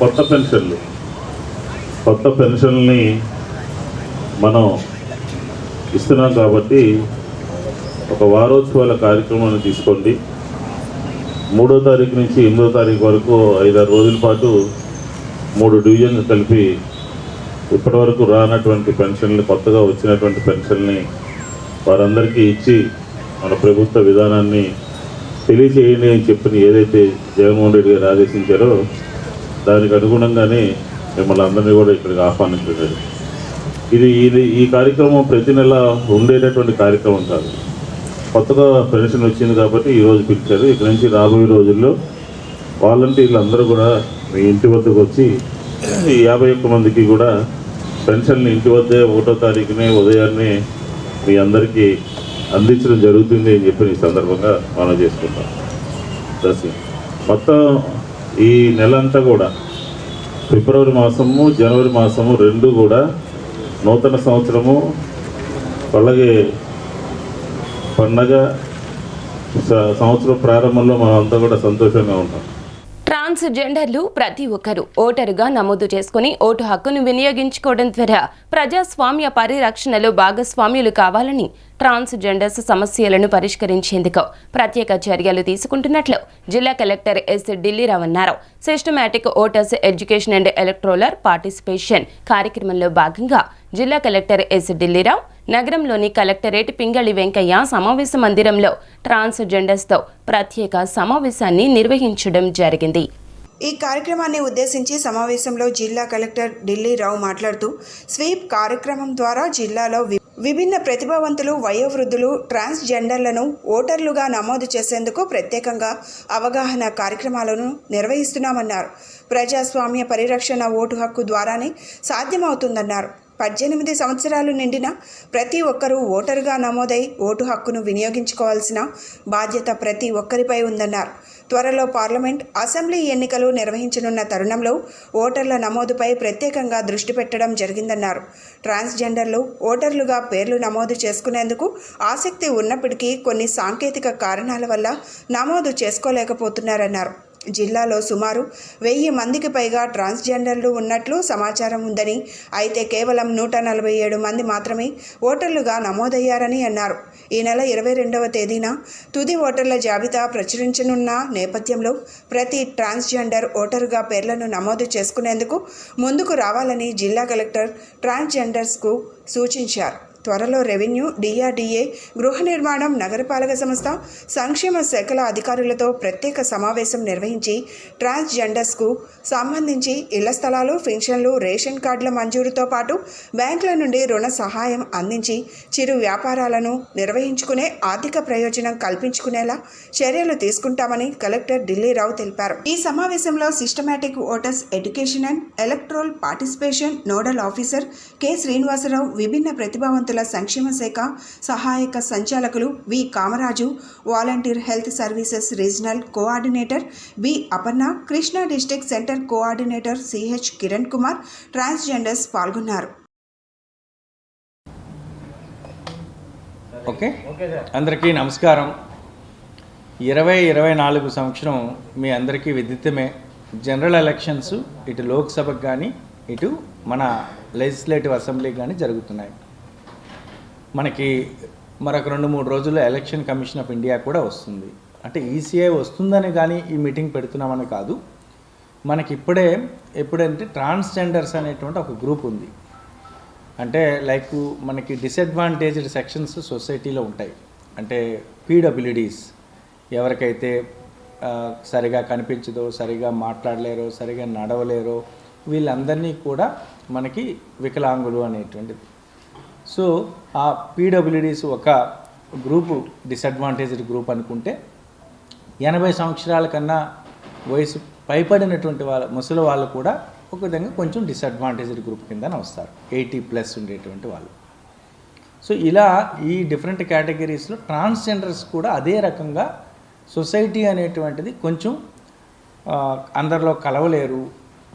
కొత్త పెన్షన్ని మనం ఇస్తున్నాం కాబట్టి ఒక వారోత్సవాల కార్యక్రమాన్ని తీసుకోండి. 3వ తారీఖు నుంచి 8వ తారీఖు వరకు 5-6 రోజుల పాటు 3 డివిజన్లు కలిపి ఇప్పటివరకు రానటువంటి పెన్షన్లు, కొత్తగా వచ్చినటువంటి పెన్షన్ని వారందరికీ ఇచ్చి మన ప్రభుత్వ విధానాన్ని తెలియచేయండి అని చెప్పిన ఏదైతే జగన్మోహన్ రెడ్డి గారు ఆదేశించారో దానికి అనుగుణంగానే మిమ్మల్ని అందరినీ కూడా ఇక్కడికి ఆహ్వానించారు. ఈ కార్యక్రమం ప్రతి నెల ఉండేటటువంటి కార్యక్రమం కాదు. కొత్తగా పెన్షన్ వచ్చింది కాబట్టి ఈరోజు పిలిచారు. ఇక్కడ నుంచి రాబోయే రోజుల్లో వాలంటీర్లు అందరూ కూడా మీ ఇంటి వద్దకు వచ్చి ఈ 51 మందికి కూడా పెన్షన్ని ఇంటి వద్దే 1వ తారీఖునే ఉదయాన్నే మీ అందరికీ అందించడం జరుగుతుంది అని చెప్పి ఈ సందర్భంగా మనం చేసుకుంటాం. మొత్తం ఈ నెల అంతా కూడా ఫిబ్రవరి మాసము, జనవరి మాసము 2 కూడా నూతన సంవత్సరము, అలాగే పండగ సంవత్సరం ప్రారంభంలో మనం అంతా కూడా సంతోషంగా ఉంటాం. ట్రాన్స్జెండర్లు ప్రతి ఒక్కరూ ఓటరుగా నమోదు చేసుకుని ఓటు హక్కును వినియోగించుకోవడం ద్వారా ప్రజాస్వామ్య పరిరక్షణలో భాగస్వామ్యులు కావాలని, ట్రాన్స్జెండర్స్ సమస్యలను పరిష్కరించేందుకు ప్రత్యేక చర్యలు తీసుకుంటున్నట్లు జిల్లా కలెక్టర్ ఎస్ ఢిల్లీరావు అన్నారు. Systematic voters education and electoral participation కార్యక్రమంలో భాగంగా జిల్లా కలెక్టర్ ఎస్ ఢిల్లీరావు నగరంలోని కలెక్టరేట్ పింగళి వెంకయ్య సమావేశ మందిరంలో ట్రాన్స్జెండర్స్తో ప్రత్యేక సమావేశాన్ని నిర్వహించడం జరిగింది. ఈ కార్యక్రమాన్ని ఉద్దేశించి సమావేశంలో జిల్లా కలెక్టర్ ఢిల్లీరావు మాట్లాడుతూ స్వీప్ కార్యక్రమం ద్వారా జిల్లాలో విభిన్న ప్రతిభావంతులు, వయోవృద్ధులు, ట్రాన్స్జెండర్లను ఓటర్లుగా నమోదు చేసేందుకు ప్రత్యేకంగా అవగాహన కార్యక్రమాలను నిర్వహిస్తున్నామన్నారు. ప్రజాస్వామ్య పరిరక్షణ ఓటు హక్కు ద్వారానే సాధ్యమవుతుందన్నారు. 18 సంవత్సరాలు నిండిన ప్రతి ఒక్కరూ ఓటరుగా నమోదై ఓటు హక్కును వినియోగించుకోవాల్సిన బాధ్యత ప్రతి ఒక్కరిపై ఉందన్నారు. త్వరలో పార్లమెంట్, అసెంబ్లీ ఎన్నికలు నిర్వహించనున్న తరుణంలో ఓటర్ల నమోదుపై ప్రత్యేకంగా దృష్టి పెట్టడం జరిగిందన్నారు. ట్రాన్స్జెండర్లు ఓటర్లుగా పేర్లు నమోదు చేసుకునేందుకు ఆసక్తి ఉన్నప్పటికీ కొన్ని సాంకేతిక కారణాల వల్ల నమోదు చేసుకోలేకపోతున్నారన్నారు. జిల్లాలో సుమారు 1000 మందికి పైగా ట్రాన్స్జెండర్లు ఉన్నట్లు సమాచారం ఉందని, అయితే కేవలం 147 మంది మాత్రమే ఓటర్లుగా నమోదయ్యారని అన్నారు. ఈ నెల 22వ తేదీన తుది ఓటర్ల జాబితా ప్రచురించనున్న నేపథ్యంలో ప్రతి ట్రాన్స్జెండర్ ఓటరుగా పేర్లను నమోదు చేసుకునేందుకు ముందుకు రావాలని జిల్లా కలెక్టర్ ట్రాన్స్జెండర్స్కు సూచించారు. త్వరలో రెవెన్యూ, డిఆర్డీఏ, గృహ నిర్మాణం, నగరపాలక సంస్థ, సంక్షేమ శాఖల అధికారులతో ప్రత్యేక సమావేశం నిర్వహించి ట్రాన్స్జెండర్స్కు సంబంధించి ఇళ్ల స్థలాలు, పెన్షన్లు, రేషన్ కార్డుల మంజూరుతో పాటు బ్యాంకుల నుండి రుణ సహాయం అందించి చిరు వ్యాపారాలను నిర్వహించుకునే ఆర్థిక ప్రయోజనం కల్పించుకునేలా చర్యలు తీసుకుంటామని కలెక్టర్ ఢిల్లీరావు తెలిపారు. ఈ సమావేశంలో systematic voters education and electoral participation nodal officer K Srinivasa Rao, విభిన్న ప్రతిభావంతుల సంక్షేమ శాఖ సహాయక సంచాలకులు V Kamaraju, volunteer health services regional coordinator B Aparna, Krishna district centre coordinator CH Kiran Kumar, transgenders పాల్గొన్నారు. ఓకే, అందరికీ నమస్కారం. 2024 సంవత్సరం మీ అందరికీ విదితమే. జనరల్ ఎలక్షన్స్ ఇటు లోక్సభకు కానీ ఇటు మన లెజిస్లేటివ్ అసెంబ్లీకి కానీ జరుగుతున్నాయి. మనకి మరొక 2-3 రోజుల్లో ఎలక్షన్ కమిషన్ ఆఫ్ ఇండియా కూడా వస్తుంది. అంటే ఈసీఐ వస్తుందని కానీ ఈ మీటింగ్ పెడుతున్నామని కాదు. మనకి ఎప్పుడంటే ట్రాన్స్జెండర్స్ అనేటువంటి ఒక గ్రూప్ ఉంది. అంటే లైక్ మనకి డిసడ్వాంటేజ్డ్ సెక్షన్స్ సొసైటీలో ఉంటాయి. అంటే పీడబ్ల్యూడీస్, ఎవరికైతే సరిగా కనిపించదో, సరిగా మాట్లాడలేరో, సరిగా నడవలేరో, వీళ్ళందరినీ కూడా మనకి వికలాంగులు అనేటువంటిది. సో ఆ పీడబ్ల్యూడీస్ ఒక గ్రూపు, డిసడ్వాంటేజ్డ్ గ్రూప్ అనుకుంటే 80 సంవత్సరాల కన్నా వయసు పైపడినటువంటి ముసలి వాళ్ళు కూడా ఒక విధంగా కొంచెం డిసడ్వాంటేజ్డ్ గ్రూప్ కిందనే వస్తారు, 80+ ఉండేటువంటి వాళ్ళు. సో ఇలా ఈ డిఫరెంట్ కేటగిరీస్లో ట్రాన్స్జెండర్స్ కూడా అదే రకంగా సొసైటీ అనేటువంటిది కొంచెం అందరిలో కలవలేరు,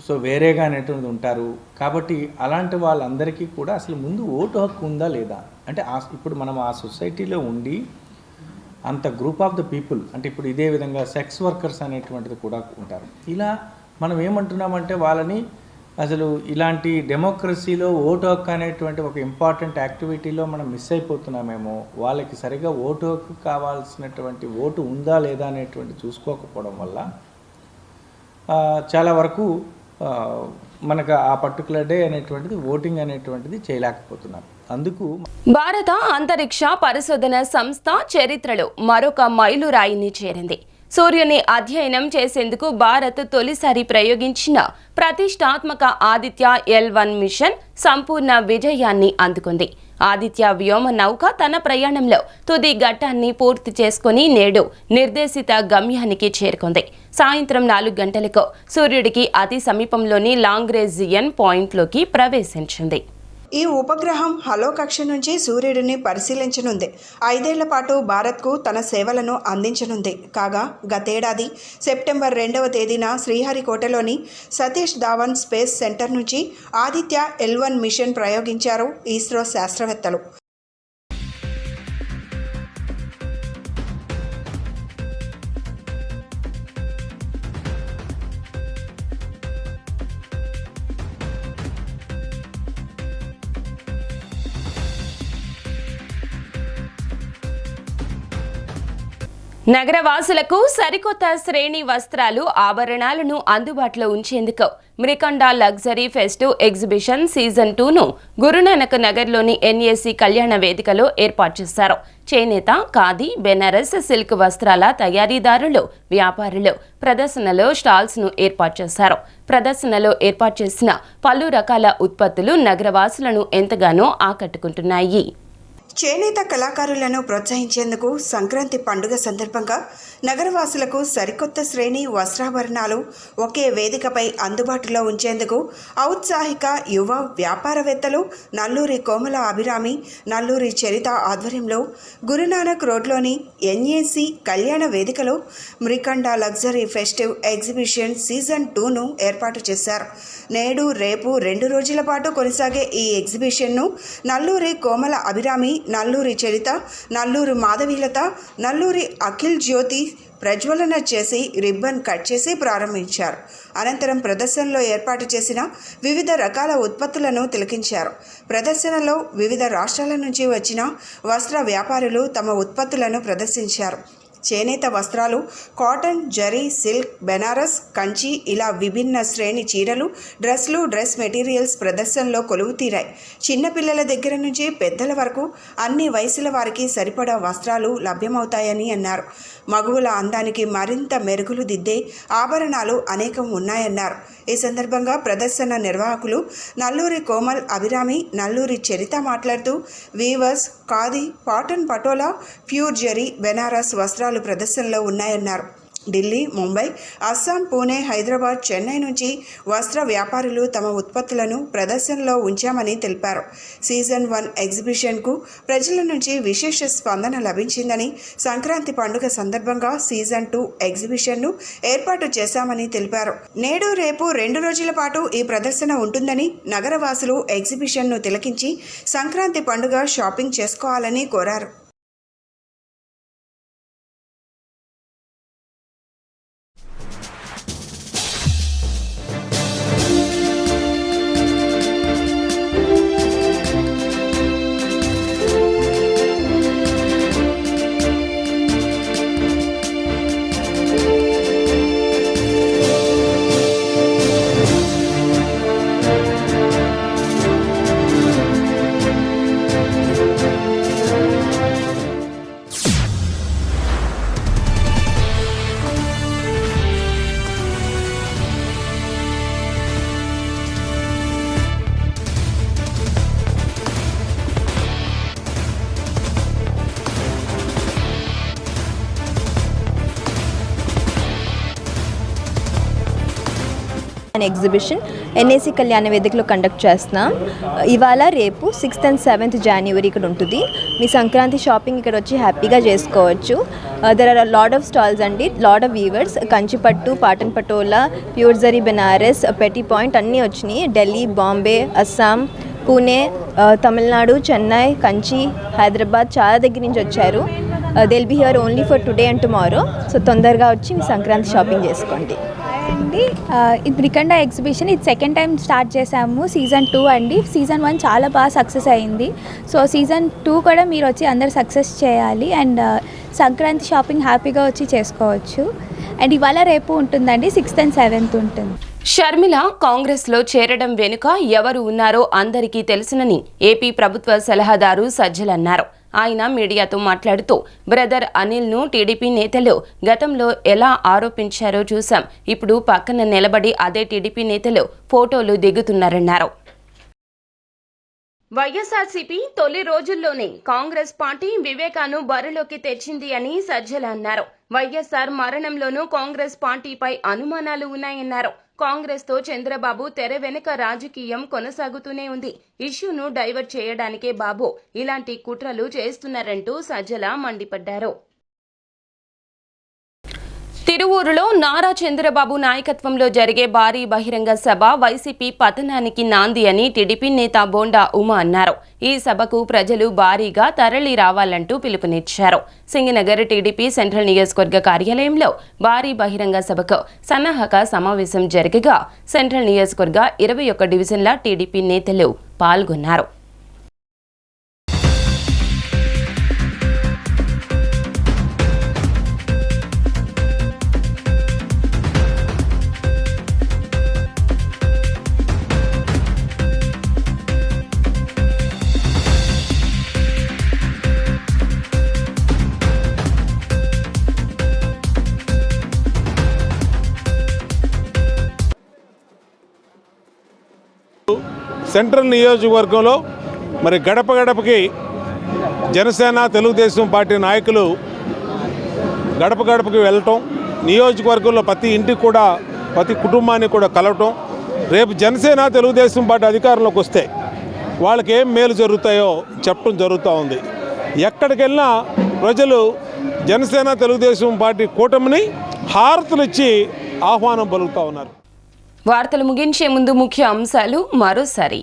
సో వేరేగా అనేటువంటిది ఉంటారు. కాబట్టి అలాంటి వాళ్ళందరికీ కూడా అసలు ముందు ఓటు హక్కు ఉందా లేదా అంటే ఇప్పుడు మనం ఆ సొసైటీలో ఉండి అంత గ్రూప్ ఆఫ్ ద పీపుల్, అంటే ఇప్పుడు ఇదే విధంగా సెక్స్ వర్కర్స్ అనేటువంటిది కూడా ఉంటారు. ఇలా మనం ఏమంటున్నామంటే వాళ్ళని అసలు ఇలాంటి డెమోక్రసీలో ఓటు హక్కు అనేటువంటి ఒక ఇంపార్టెంట్ యాక్టివిటీలో మనం మిస్ అయిపోతున్నామేమో, వాళ్ళకి సరిగా ఓటు హక్కు కావాల్సినటువంటి ఓటు ఉందా లేదా అనేటువంటి చూసుకోకపోవడం వల్ల చాలా వరకు మనకు ఆ పర్టికులర్ డే అనేటువంటిది ఓటింగ్ అనేటువంటిది చేయలేకపోతున్నారు. అందుకు భారత అంతరిక్ష పరిశోధన సంస్థ చరిత్రలో మరొక మైలురాయిని చేరింది. సూర్యుని అధ్యయనం చేసేందుకు భారత్ తొలిసారి ప్రయోగించిన ప్రతిష్టాత్మక ఆదిత్య L1 మిషన్ సంపూర్ణ విజయాన్ని అందుకుంది. ఆదిత్య వ్యోమ నౌక తన ప్రయాణంలో తుది ఘట్టాన్ని పూర్తి చేసుకుని నేడు నిర్దేశిత గమ్యానికి చేరుకుంది. సాయంత్రం 4 గంటలకు సూర్యుడికి అతి సమీపంలోని లాంగ్రేజియన్ పాయింట్లోకి ప్రవేశించింది. ఈ ఉపగ్రహం హలో కక్ష నుంచి సూర్యుడిని పరిశీలించనుంది. 5 ఏళ్ల పాటు భారత్కు తన సేవలను అందించనుంది. కాగా గతేడాది సెప్టెంబర్ 2వ తేదీన శ్రీహరికోటలోని సతీష్ ధావన్ స్పేస్ సెంటర్ నుంచి ఆదిత్య L1 మిషన్ ప్రయోగించారు ఇస్రో శాస్త్రవేత్తలు. నగరవాసులకు సరికొత్త శ్రేణి వస్త్రాలు, ఆభరణాలను అందుబాటులో ఉంచేందుకు Mrikanda luxury festive exhibition season 2ను గురునానక్ నగర్లోని NAC కళ్యాణ వేదికలో ఏర్పాటు చేశారు. చేనేత, ఖాదీ, బెనారస్, సిల్క్ వస్త్రాల తయారీదారులు, వ్యాపారులు ప్రదర్శనలో స్టాల్స్ను ఏర్పాటు చేశారు. ప్రదర్శనలో ఏర్పాటు చేసిన పలు రకాల ఉత్పత్తులు నగరవాసులను ఎంతగానో ఆకట్టుకుంటున్నాయి. చేనేత కళాకారులను ప్రోత్సహించేందుకు సంక్రాంతి పండుగ సందర్భంగా నగరవాసులకు సరికొత్త శ్రేణి వస్త్రాభరణాలు ఒకే వేదికపై అందుబాటులో ఉంచేందుకు ఔత్సాహిక యువ వ్యాపారవేత్తలు నల్లూరి కోమల అభిరామి, నల్లూరి చరిత ఆధ్వర్యంలో గురునానక్ రోడ్లోని NAC కళ్యాణ వేదికలో మ్రికండా లగ్జరీ ఫెస్టివ్ ఎగ్జిబిషన్ సీజన్ 2ను ఏర్పాటు చేశారు. నేడు రేపు 2 రోజుల పాటు కొనసాగే ఈ ఎగ్జిబిషన్ను నల్లూరి కోమల అభిరామి, నల్లూరి చరిత, నల్లూరి మాధవీలత, నల్లూరి అఖిల్ జ్యోతి ప్రజ్వలన చేసి రిబ్బన్ కట్ చేసి ప్రారంభించారు. అనంతరం ప్రదర్శనలో ఏర్పాటు చేసిన వివిధ రకాల ఉత్పత్తులను తిలకించారు. ప్రదర్శనలో వివిధ రాష్ట్రాల నుంచి వచ్చిన వస్త్ర వ్యాపారులు తమ ఉత్పత్తులను ప్రదర్శించారు. చేనేత వస్త్రాలు, కాటన్, జరీ, సిల్క్, బెనారస్, కంచి ఇలా విభిన్న శ్రేణి చీరలు, డ్రెస్లు, డ్రెస్ మెటీరియల్స్ ప్రదర్శనలో కొలువు తీరాయి. చిన్నపిల్లల దగ్గర నుంచి పెద్దల వరకు అన్ని వయసుల వారికి సరిపడా వస్త్రాలు లభ్యమవుతాయని అన్నారు. మగువుల అందానికి మరింత మెరుగులు దిద్దే ఆభరణాలు అనేకం ఉన్నాయన్నారు. ఈ సందర్భంగా ప్రదర్శన నిర్వాహకులు నల్లూరి కోమల్ అభిరామి, నల్లూరి చరిత మాట్లాడుతూ weavers, khadi, cotton, Patola, pure zari, Banaras వస్త్రాలు ప్రదర్శనలో ఉన్నాయన్నారు. ఢిల్లీ, ముంబై, అస్సాం, పూణే, హైదరాబాద్, చెన్నై నుంచి వస్త్ర వ్యాపారులు తమ ఉత్పత్తులను ప్రదర్శనలో ఉంచామని తెలిపారు. సీజన్ 1 ఎగ్జిబిషన్కు ప్రజల నుంచి విశేష స్పందన లభించిందని, సంక్రాంతి పండుగ సందర్భంగా సీజన్ 2 ఎగ్జిబిషన్ను ఏర్పాటు చేశామని తెలిపారు. నేడు రేపు 2 రోజుల పాటు ఈ ప్రదర్శన ఉంటుందని, నగరవాసులు ఎగ్జిబిషన్ను తిలకించి సంక్రాంతి పండుగ షాపింగ్ చేసుకోవాలని కోరారు. ఎగ్జిబిషన్ ఎన్ఏసి కళ్యాణ వేదికలో కండక్ట్ చేస్తున్నాం. ఇవాళ రేపు 6th and 7th January ఇక్కడ ఉంటుంది. మీ సంక్రాంతి షాపింగ్ ఇక్కడ వచ్చి హ్యాపీగా చేసుకోవచ్చు. There are lot of stalls అండి, lot of weavers, Kanchipattu, Patan Patola, pure zari, Banaras, petit point అన్నీ వచ్చినాయి. ఢిల్లీ, బాంబే, అస్సాం, పూణే, తమిళనాడు, చెన్నై, కంచి, హైదరాబాద్ చాలా దగ్గర నుంచి వచ్చారు. They will be here only for today and tomorrow. So తొందరగా వచ్చి మీ సంక్రాంతి షాపింగ్ చేసుకోండి. అండి ఇది బ్రికండా ఎగ్జిబిషన్ ఇది సెకండ్ టైం స్టార్ట్ చేసాము. సీజన్ 2 అండి. సీజన్ 1 చాలా బాగా సక్సెస్ అయింది. సో సీజన్ 2 కూడా మీరు వచ్చి అందరు సక్సెస్ చేయాలి అండ్ సంక్రాంతి షాపింగ్ హ్యాపీగా వచ్చి చేసుకోవచ్చు. అండ్ ఇవాళ రేపు ఉంటుందండి, 6th and 7th ఉంటుంది. షర్మిల కాంగ్రెస్లో చేరడం వెనుక ఎవరు ఉన్నారో అందరికీ తెలుసునని ఏపీ ప్రభుత్వ సలహాదారు సజ్జల్ అన్నారు. ఆయన మీడియాతో మాట్లాడుతూ బ్రదర్ అనిల్ను టీడీపీ నేతలు గతంలో ఎలా ఆరోపించారో చూశాం. ఇప్పుడు పక్కన నిలబడి అదే టీడీపీ నేతలు ఫోటోలు దిగుతున్నారన్నారు. వైఎస్ఆర్సీపీ తొలి రోజుల్లోనే కాంగ్రెస్ పార్టీ వివేకాను బరిలోకి తెచ్చింది అని సజ్జల అన్నారు. వైఎస్ఆర్ మరణంలోనూ కాంగ్రెస్ పార్టీపై అనుమానాలు ఉన్నాయన్నారు. కాంగ్రెస్ తో చంద్రబాబు తెర వెనుక రాజకీయం కొనసాగుతూనే ఉంది. ఇష్యూను డైవర్ట్ చేయడానికే బాబు ఇలాంటి కుట్రలు చేస్తున్నారంటూ సజ్జల మండిపడ్డారు. తిరువూరులో నారా చంద్రబాబు నాయకత్వంలో జరిగే భారీ బహిరంగ సభ వైసీపీ పతనానికి నాంది అని టీడీపీ నేత బోండా ఉమా అన్నారు. ఈ సభకు ప్రజలు భారీగా తరలి రావాలంటూ పిలుపునిచ్చారు. సింగనగర్ టీడీపీ సెంట్రల్ నియోజకవర్గ కార్యాలయంలో భారీ బహిరంగ సభకు సన్నాహక సమావేశం జరగగా సెంట్రల్ నియోజకవర్గ 21 డివిజన్ల టీడీపీ నేతలు పాల్గొన్నారు. సెంట్రల్ నియోజకవర్గంలో మరి గడప గడపకి జనసేన తెలుగుదేశం పార్టీ నాయకులు గడప గడపకి వెళ్ళటం, నియోజకవర్గంలో ప్రతి ఇంటికి కూడా ప్రతి కుటుంబానికి కూడా కలవటం, రేపు జనసేన తెలుగుదేశం పార్టీ అధికారంలోకి వస్తే వాళ్ళకి ఏం మేలు జరుగుతాయో చెప్పడం జరుగుతూ ఉంది. ఎక్కడికి వెళ్ళినా ప్రజలు జనసేన తెలుగుదేశం పార్టీ కూటమిని హారతులు ఇచ్చి ఆహ్వానం పలుకుతూ ఉన్నారు. వార్తలు ముగించే ముందు ముఖ్య అంశాలు మరోసారి.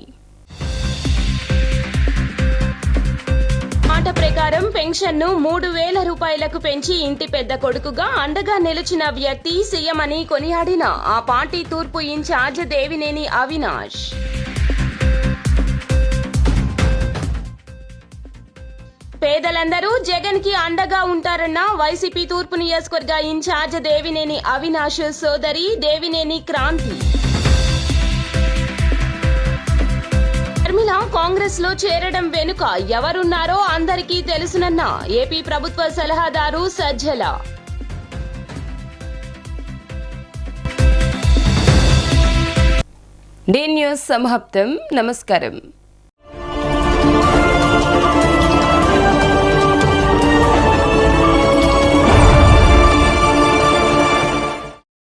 మాట ప్రకారం పెన్షన్ను 3,000 రూపాయలకు పెంచి ఇంటి పెద్ద కొడుకుగా అండగా నిలిచిన వ్యక్తి సీఎం అని కొనియాడిన ఆ పార్టీ తూర్పు ఇన్ఛార్జ్ దేవినేని అవినాష్. పేదలందరూ జగన్ కి అండగా ఉంటారన్న వైసీపీ తూర్పు నియోజకవర్గ ఇన్ఛార్జ్ దేవినేని అవినాష్ సోదరి దేవినేని క్రాంతి. షర్మిల కాంగ్రెస్ లో చేరడం వెనుక ఎవరున్నారో అందరికీ తెలుసునన్న ఏపీ ప్రభుత్వ సలహాదారు సజ్జల. డి న్యూస్ సమాప్తం. నమస్కారం.